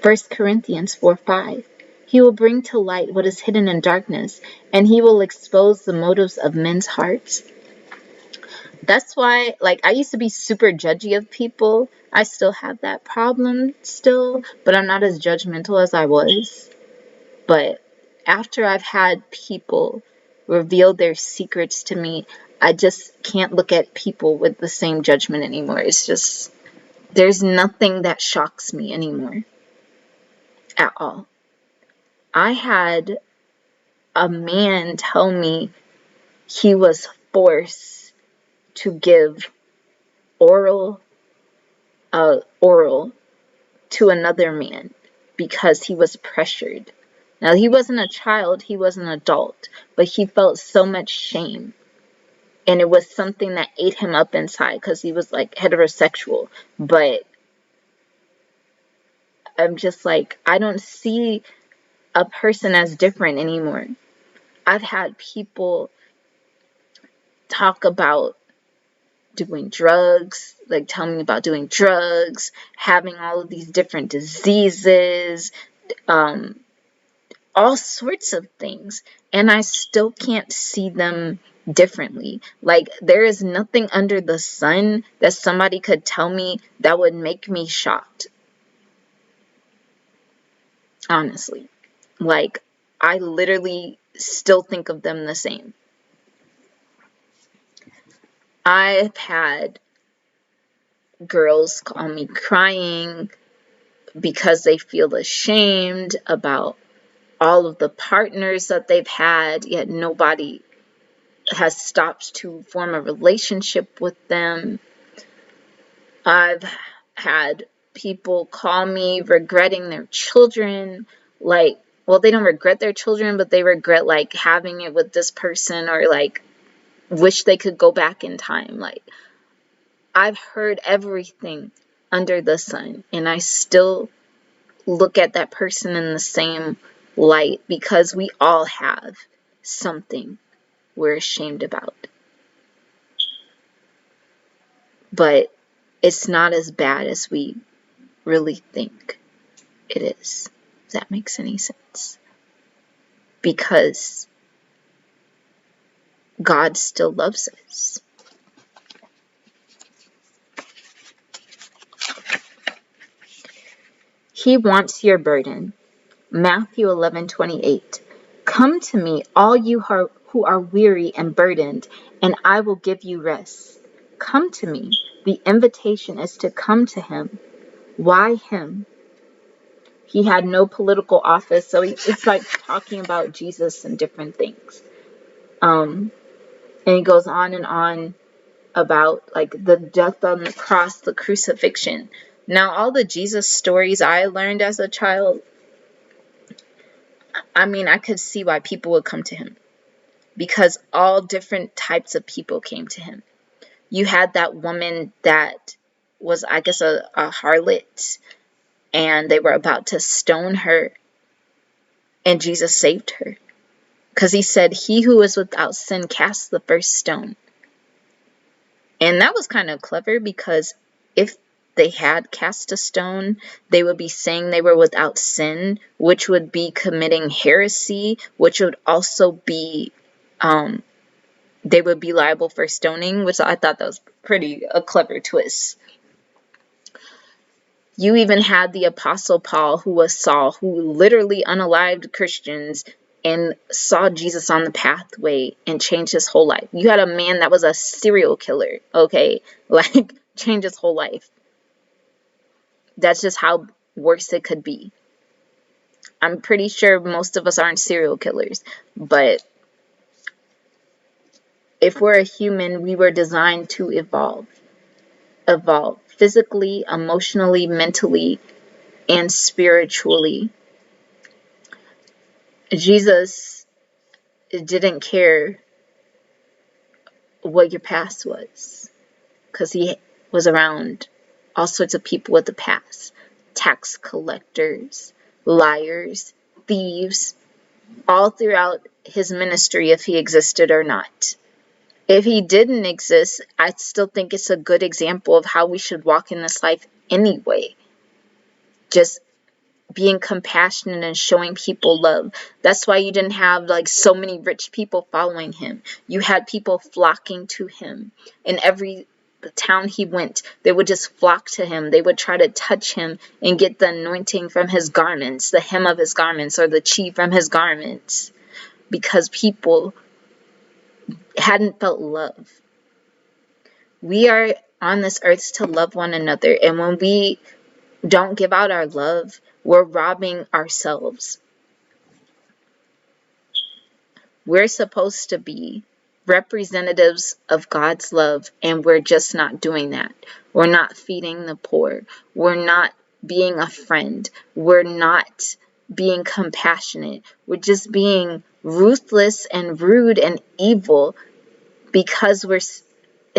1 Corinthians 4:5. He will bring to light what is hidden in darkness, and He will expose the motives of men's hearts. That's why, like, I used to be super judgy of people. I still have that problem still, but I'm not as judgmental as I was. But after I've had people reveal their secrets to me, I just can't look at people with the same judgment anymore. It's just, there's nothing that shocks me anymore. At all. I had a man tell me he was forced to give oral to another man because he was pressured. Now, he wasn't a child, he was an adult, but he felt so much shame. And it was something that ate him up inside because he was like heterosexual. But I'm just like, I don't see a person as different anymore. I've had people talk about doing drugs, like tell me about doing drugs, having all of these different diseases, all sorts of things, and I still can't see them differently. Like, there is nothing under the sun that somebody could tell me that would make me shocked. Honestly. Like, I literally still think of them the same. I've had girls call me crying because they feel ashamed about all of the partners that they've had, yet nobody has stopped to form a relationship with them. I've had people call me regretting their children, like, well, they don't regret their children, but they regret, like, having it with this person, or, like, wish they could go back in time. Like, I've heard everything under the sun, and I still look at that person in the same light, because we all have something we're ashamed about. But it's not as bad as we really think it is. If that makes any sense. Because God still loves us. He wants your burden. Matthew 11:28. Come to me, all you who are weary and burdened, and I will give you rest. Come to me. The invitation is to come to him. Why him? He had no political office, so it's like talking about Jesus and different things. And he goes on and on about, like, the death on the cross, the crucifixion. Now, all the Jesus stories I learned as a child, I mean, I could see why people would come to him, because all different types of people came to him. You had that woman that was, I guess, a harlot, and they were about to stone her, and Jesus saved her, because he said, he who is without sin cast the first stone. And that was kind of clever, because if they had cast a stone, they would be saying they were without sin, which would be committing heresy, which would also be, they would be liable for stoning, which I thought that was pretty a clever twist. You even had the Apostle Paul, who was Saul, who literally unalived Christians and saw Jesus on the pathway and changed his whole life. You had a man that was a serial killer, okay? Like, changed his whole life. That's just how worse it could be. I'm pretty sure most of us aren't serial killers, but if we're a human, we were designed to evolve physically, emotionally, mentally, and spiritually. Jesus didn't care what your past was, because he was around all sorts of people with a past. Tax collectors, liars, thieves, all throughout his ministry, if he existed or not. If he didn't exist, I still think it's a good example of how we should walk in this life anyway. Just being compassionate and showing people love. That's why you didn't have, like, so many rich people following him. You had people flocking to him. In every town he went, they would just flock to him. They would try to touch him and get the anointing from his garments, the hem of his garments, or the chi from his garments, because people hadn't felt love. We are on this earth to love one another, and when we don't give out our love, we're robbing ourselves. We're supposed to be representatives of God's love, and we're just not doing that. We're not feeding the poor. We're not being a friend. We're not being compassionate. We're just being ruthless and rude and evil, because we're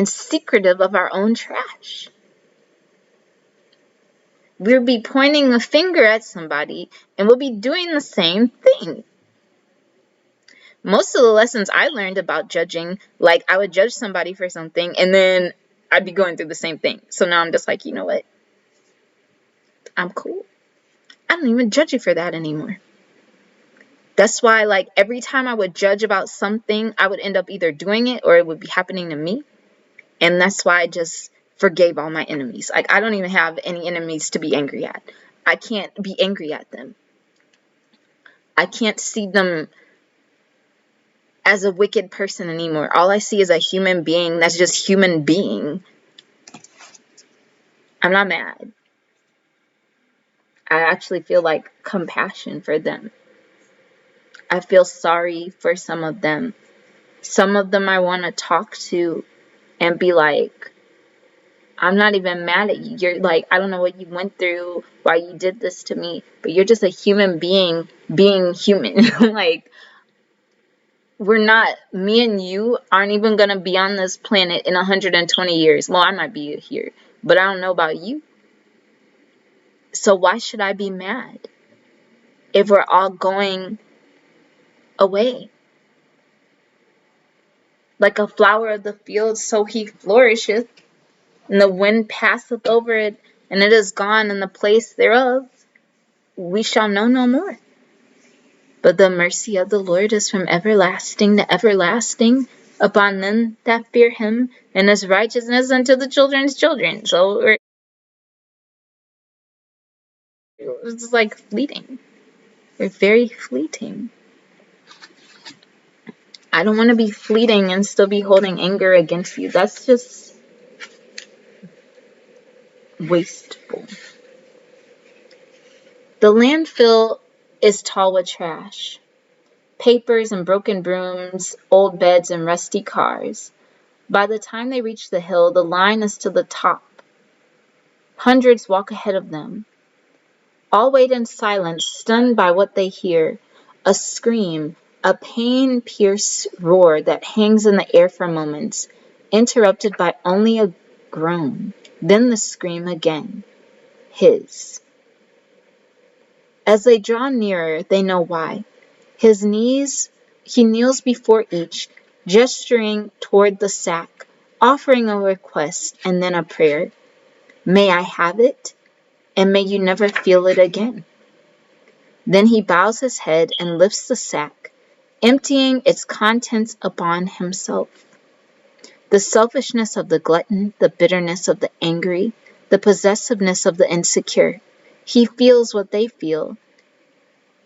secretive of our own trash. We'll be pointing a finger at somebody, and we'll be doing the same thing. Most of the lessons I learned about judging, like, I would judge somebody for something, and then I'd be going through the same thing. So now I'm just like, you know what? I'm cool. I don't even judge you for that anymore. That's why, like, every time I would judge about something, I would end up either doing it or it would be happening to me. And that's why I just forgave all my enemies. Like, I don't even have any enemies to be angry at. I can't be angry at them. I can't see them as a wicked person anymore. All I see is a human being that's just human being. I'm not mad. I actually feel like compassion for them. I feel sorry for some of them. Some of them I want to talk to and be like, I'm not even mad at you. You're like, I don't know what you went through, why you did this to me, but you're just a human being being human. Like, we're not, me and you aren't even going to be on this planet in 120 years. Well, I might be here, but I don't know about you. So why should I be mad if we're all going away? Like a flower of the field, so he flourisheth, and the wind passeth over it, and it is gone in the place thereof. We shall know no more. But the mercy of the Lord is from everlasting to everlasting upon them that fear him, and his righteousness unto the children's children. So it's like fleeting. We're very fleeting. I don't want to be fleeting and still be holding anger against you. That's just wasteful. The landfill is tall with trash. Papers and broken brooms, old beds and rusty cars. By the time they reach the hill, the line is to the top. Hundreds walk ahead of them. All wait in silence, stunned by what they hear. A scream, a pain-pierced roar that hangs in the air for moments, interrupted by only a groan. Then the scream again. His. As they draw nearer, they know why. He kneels before each, gesturing toward the sack, offering a request and then a prayer. May I have it, and may you never feel it again. Then he bows his head and lifts the sack, emptying its contents upon himself. The selfishness of the glutton, the bitterness of the angry, the possessiveness of the insecure. He feels what they feel.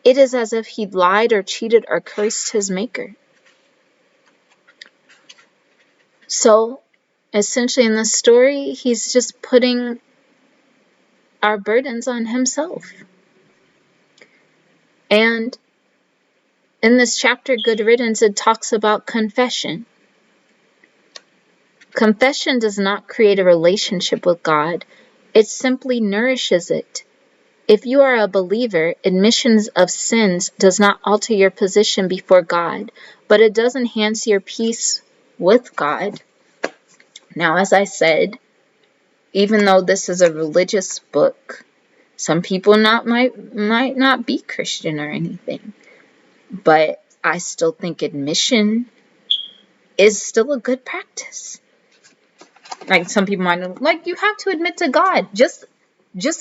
It is as if he lied or cheated or cursed his maker. So, essentially in this story, he's just putting our burdens on himself. And in this chapter, Good Riddance, it talks about confession. Confession does not create a relationship with God. It simply nourishes it. If you are a believer, admissions of sins does not alter your position before God, but it does enhance your peace with God. Now, as I said, even though this is a religious book, some people might not be Christian or anything, but I still think admission is still a good practice. Like, some people might know, like, you have to admit to God. Just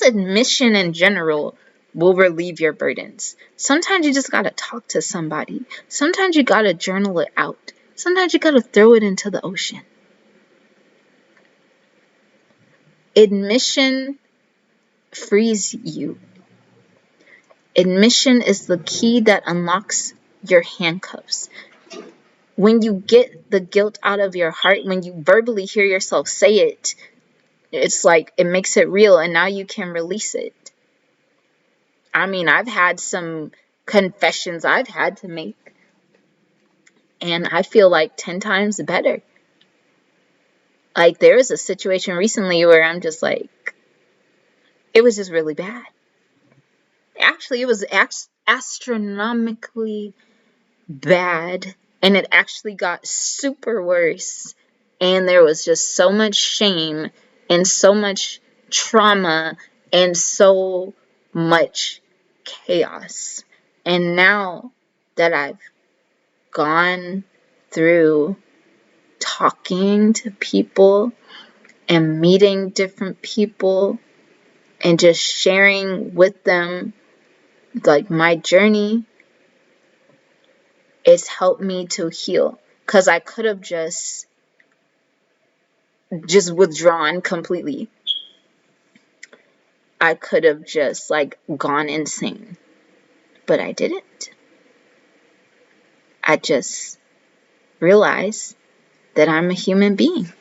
admission in general will relieve your burdens. Sometimes you just gotta talk to somebody. Sometimes you gotta journal it out. Sometimes you gotta throw it into the ocean. Admission frees you. Admission is the key that unlocks your handcuffs. When you get the guilt out of your heart, when you verbally hear yourself say it, it's like it makes it real, and now you can release it. I mean, I've had some confessions I've had to make, and I feel like 10 times better. Like, there was a situation recently where I'm just like, it was just really bad. Actually, it was astronomically bad, and it actually got super worse, and there was just so much shame and so much trauma and so much chaos. And now that I've gone through talking to people and meeting different people and just sharing with them like my journey, It's helped me to heal, because I could have just withdrawn completely. I could have just like gone insane, but I didn't. I just realized that I'm a human being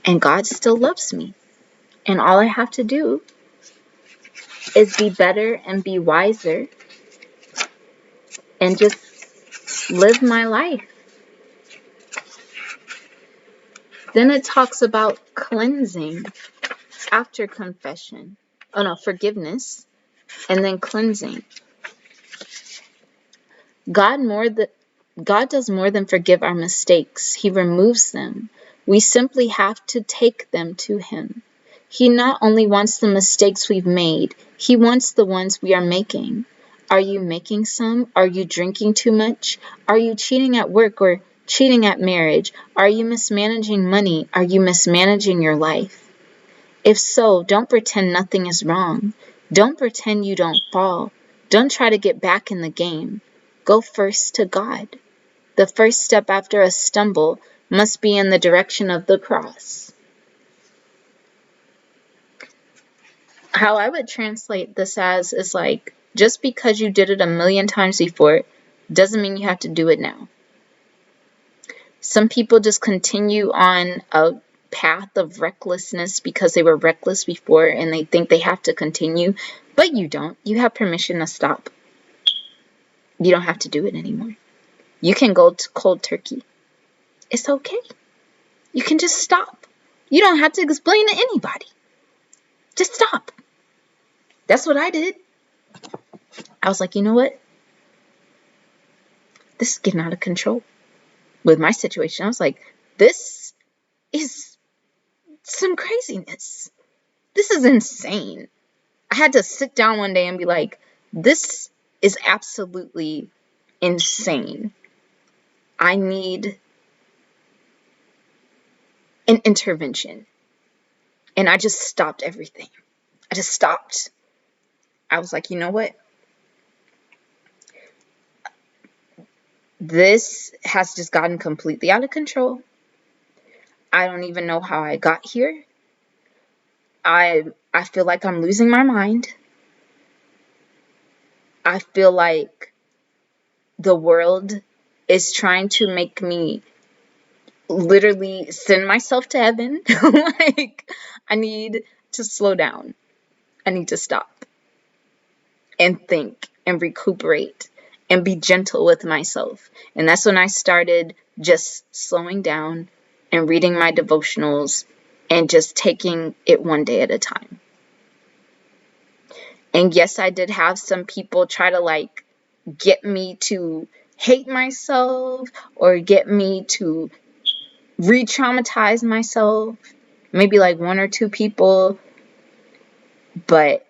and God still loves me. And all I have to do is be better and be wiser and just live my life. Then it talks about cleansing after confession. Oh no, forgiveness and then cleansing. God does more than forgive our mistakes. He removes them. We simply have to take them to Him. He not only wants the mistakes we've made, He wants the ones we are making. Are you making some? Are you drinking too much? Are you cheating at work or cheating at marriage? Are you mismanaging money? Are you mismanaging your life? If so, don't pretend nothing is wrong. Don't pretend you don't fall. Don't try to get back in the game. Go first to God. The first step after a stumble must be in the direction of the cross. How I would translate this as is like, just because you did it a million times before doesn't mean you have to do it now. Some people just continue on a path of recklessness because they were reckless before and they think they have to continue, but you don't. You have permission to stop. You don't have to do it anymore. You can go to cold turkey. It's okay. You can just stop. You don't have to explain to anybody. Just stop. That's what I did. I was like, you know what? This is getting out of control with my situation. I was like, this is some craziness. This is insane. I had to sit down one day and be like, this is absolutely insane. I need an intervention. And I just stopped everything. I just stopped. I was like, you know what? This has just gotten completely out of control. I don't even know how I got here. I feel like I'm losing my mind. I feel like the world is trying to make me literally send myself to heaven. Like, I need to slow down. I need to stop and think and recuperate and be gentle with myself. And that's when I started just slowing down and reading my devotionals and just taking it one day at a time. And yes, I did have some people try to like get me to hate myself or get me to re-traumatize myself. Maybe like one or two people. But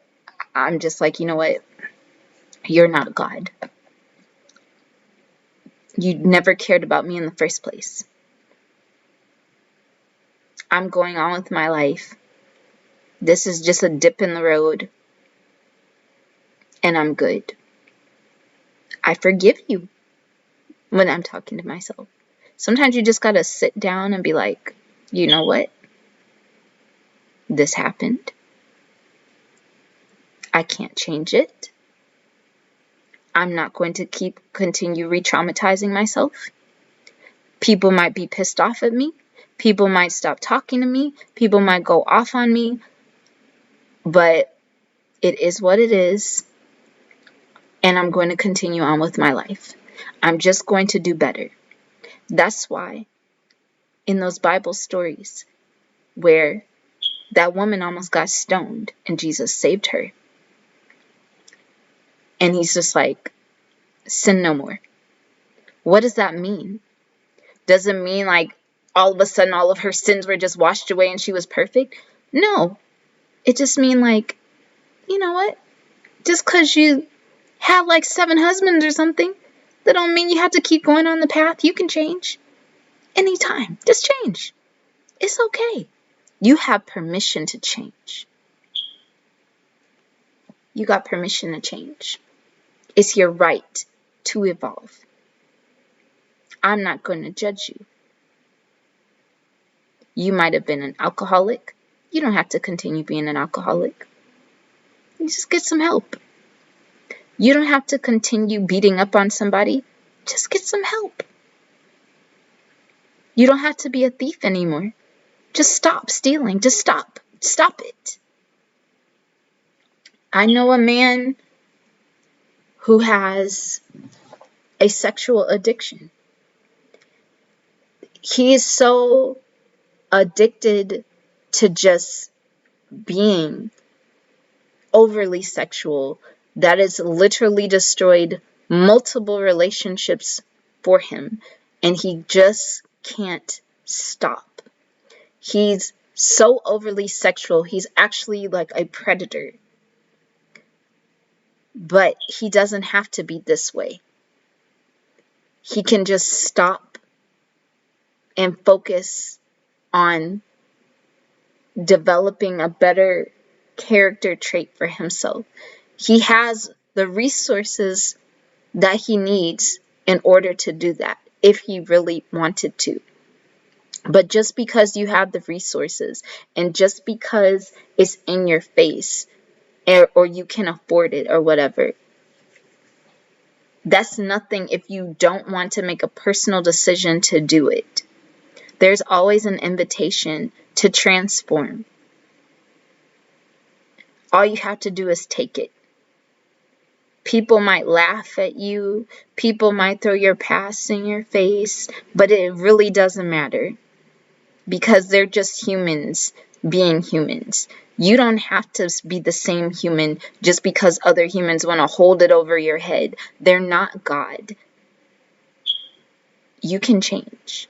I'm just like, you know what? You're not a God. You never cared about me in the first place. I'm going on with my life. This is just a dip in the road. And I'm good. I forgive you when I'm talking to myself. Sometimes you just gotta sit down and be like, you know what? This happened. I can't change it. I'm not going to continue re-traumatizing myself. People might be pissed off at me. People might stop talking to me. People might go off on me. But it is what it is. And I'm going to continue on with my life. I'm just going to do better. That's why in those Bible stories where that woman almost got stoned and Jesus saved her. And he's just like, sin no more. What does that mean? Does it mean like all of a sudden all of her sins were just washed away and she was perfect? No. It just means like, you know what? Just because you have like 7 husbands or something, that don't mean you have to keep going on the path. You can change. Anytime. Just change. It's okay. You have permission to change. You got permission to change. It's your right to evolve. I'm not going to judge you. You might have been an alcoholic. You don't have to continue being an alcoholic. You just get some help. You don't have to continue beating up on somebody. Just get some help. You don't have to be a thief anymore. Just stop stealing. Just stop. Stop it. I know a man who has a sexual addiction. He is so addicted to just being overly sexual that it's literally destroyed multiple relationships for him, and he just can't stop. He's so overly sexual, he's actually like a predator. But he doesn't have to be this way. He can just stop and focus on developing a better character trait for himself. He has the resources that he needs in order to do that, if he really wanted to. But just because you have the resources and just because it's in your face or you can afford it or whatever, that's nothing if you don't want to make a personal decision to do it. There's always an invitation to transform. All you have to do is take it. People might laugh at you. People might throw your past in your face. But it really doesn't matter. Because they're just humans being humans. You don't have to be the same human just because other humans want to hold it over your head. They're not God. You can change.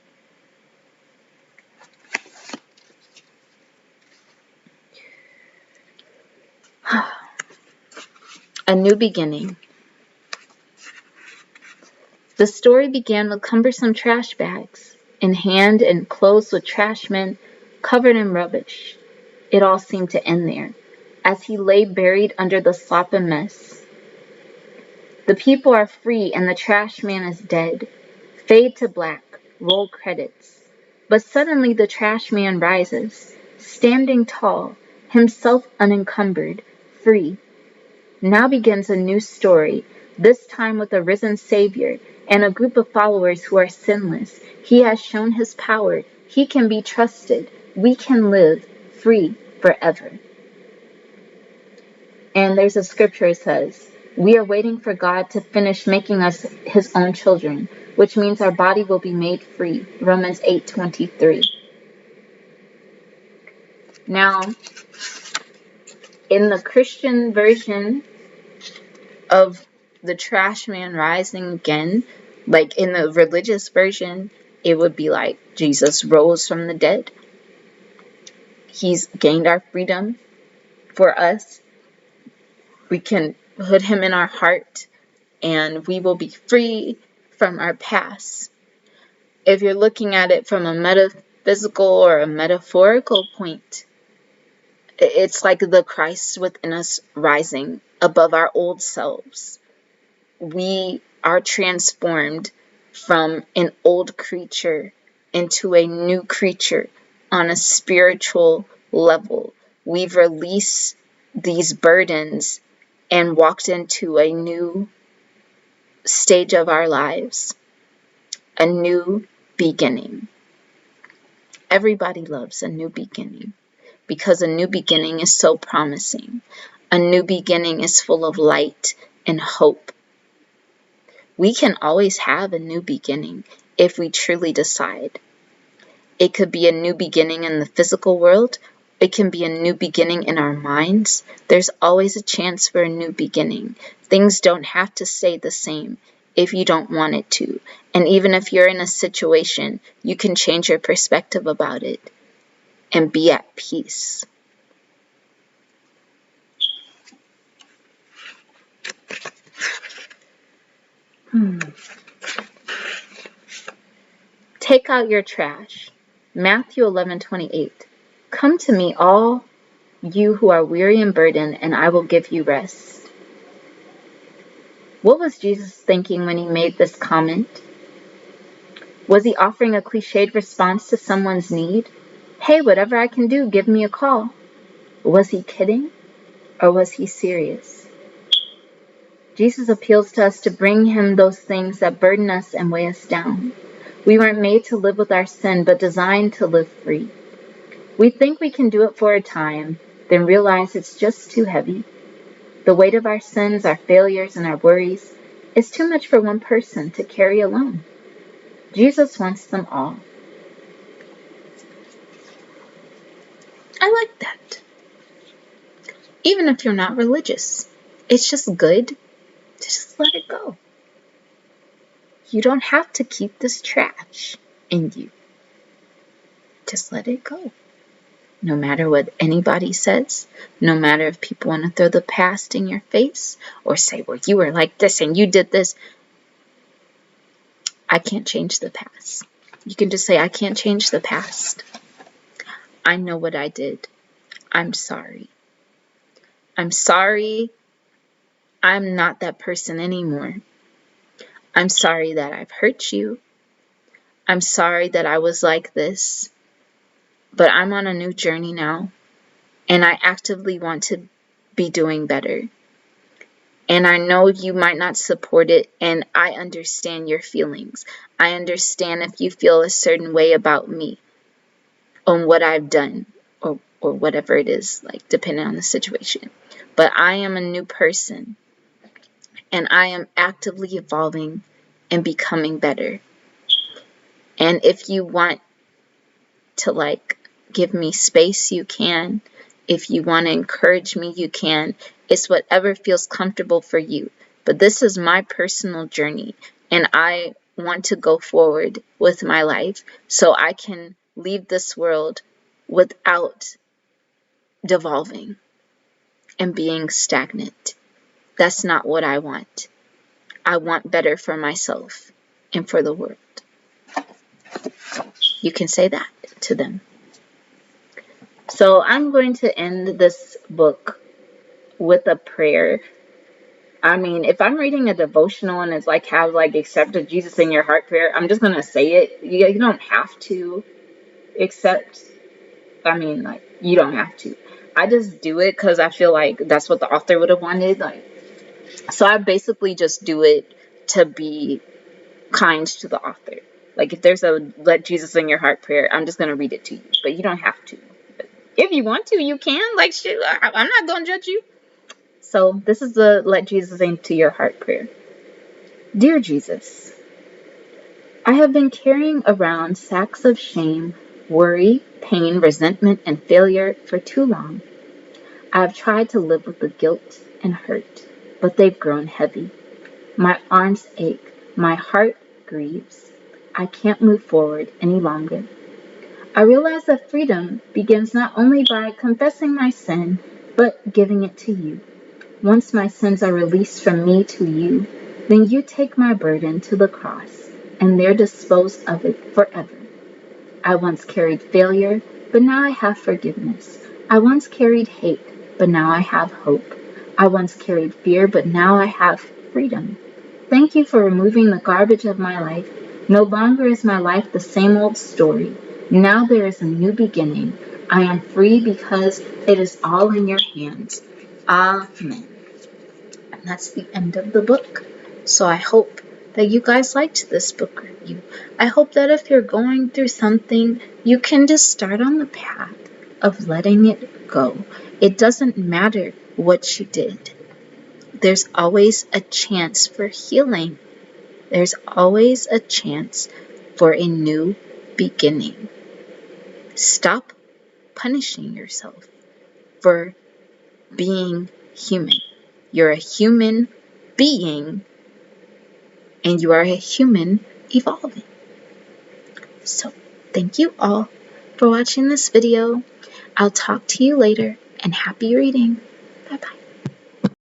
A new beginning. The story began with cumbersome trash bags in hand and closed with trash men covered in rubbish. It all seemed to end there, as he lay buried under the slop and mess. The people are free and the trash man is dead. Fade to black, roll credits. But suddenly the trash man rises, standing tall, himself unencumbered, free. Now begins a new story, this time with a risen Savior and a group of followers who are sinless. He has shown his power. He can be trusted. We can live free forever. And there's a scripture that says, we are waiting for God to finish making us his own children, which means our body will be made free. Romans 8:23. Now, in the Christian version of the trash man rising again, like in the religious version, it would be like Jesus rose from the dead. He's gained our freedom for us. We can put him in our heart and we will be free from our past. If you're looking at it from a metaphysical or a metaphorical point, it's like the Christ within us rising above our old selves. We are transformed from an old creature into a new creature on a spiritual level. We've released these burdens and walked into a new stage of our lives, a new beginning. Everybody loves a new beginning because a new beginning is so promising. A new beginning is full of light and hope. We can always have a new beginning if we truly decide. It could be a new beginning in the physical world. It can be a new beginning in our minds. There's always a chance for a new beginning. Things don't have to stay the same if you don't want it to. And even if you're in a situation, you can change your perspective about it and be at peace. Take out your trash. Matthew 11:28. Come to me, all you who are weary and burdened, and I will give you rest. What was Jesus thinking when he made this comment? Was he offering a cliched response to someone's need? Hey, whatever I can do, give me a call. Was he kidding, or was he serious? Jesus appeals to us to bring him those things that burden us and weigh us down. We weren't made to live with our sin, but designed to live free. We think we can do it for a time, then realize it's just too heavy. The weight of our sins, our failures, and our worries is too much for one person to carry alone. Jesus wants them all. I like that. Even if you're not religious, it's just good to just let it go. You don't have to keep this trash in you. Just let it go. No matter what anybody says, no matter if people want to throw the past in your face or say, well, you were like this and you did this. I can't change the past. You can just say, I can't change the past. I know what I did. I'm sorry. I'm sorry. I'm not that person anymore. I'm sorry that I've hurt you. I'm sorry that I was like this. But I'm on a new journey now, and I actively want to be doing better. And I know you might not support it, and I understand your feelings. I understand if you feel a certain way about me on what I've done or whatever it is, like depending on the situation. But I am a new person, and I am actively evolving and becoming better. And if you want to give me space, you can. If you want to encourage me, you can. It's whatever feels comfortable for you. But this is my personal journey, and I want to go forward with my life so I can leave this world without devolving and being stagnant. That's not what I want. I want better for myself and for the world. You can say that to them. So I'm going to end this book with a prayer. I mean, if I'm reading a devotional and it's accepted Jesus in your heart prayer, I'm just going to say it. You don't have to accept. You don't have to. I just do it because I feel like that's what the author would have wanted. So I basically just do it to be kind to the author. If there's a let Jesus in your heart prayer, I'm just going to read it to you. But you don't have to. But if you want to, you can. I'm not going to judge you. So this is the let Jesus into your heart prayer. Dear Jesus, I have been carrying around sacks of shame, worry, pain, resentment, and failure for too long. I have tried to live with the guilt and hurt, but they've grown heavy. My arms ache. My heart grieves. I can't move forward any longer. I realize that freedom begins not only by confessing my sin, but giving it to you. Once my sins are released from me to you, then you take my burden to the cross and there dispose of it forever. I once carried failure, but now I have forgiveness. I once carried hate, but now I have hope. I once carried fear, but now I have freedom. Thank you for removing the garbage of my life. No longer is my life the same old story. Now there is a new beginning. I am free because it is all in your hands. Amen. And that's the end of the book. So I hope that you guys liked this book review. I hope that if you're going through something, you can just start on the path of letting it go. It doesn't matter what you did. There's always a chance for healing. There's always a chance for a new beginning. Stop punishing yourself for being human. You're a human being, and you are a human evolving. So, thank you all for watching this video. I'll talk to you later, and happy reading.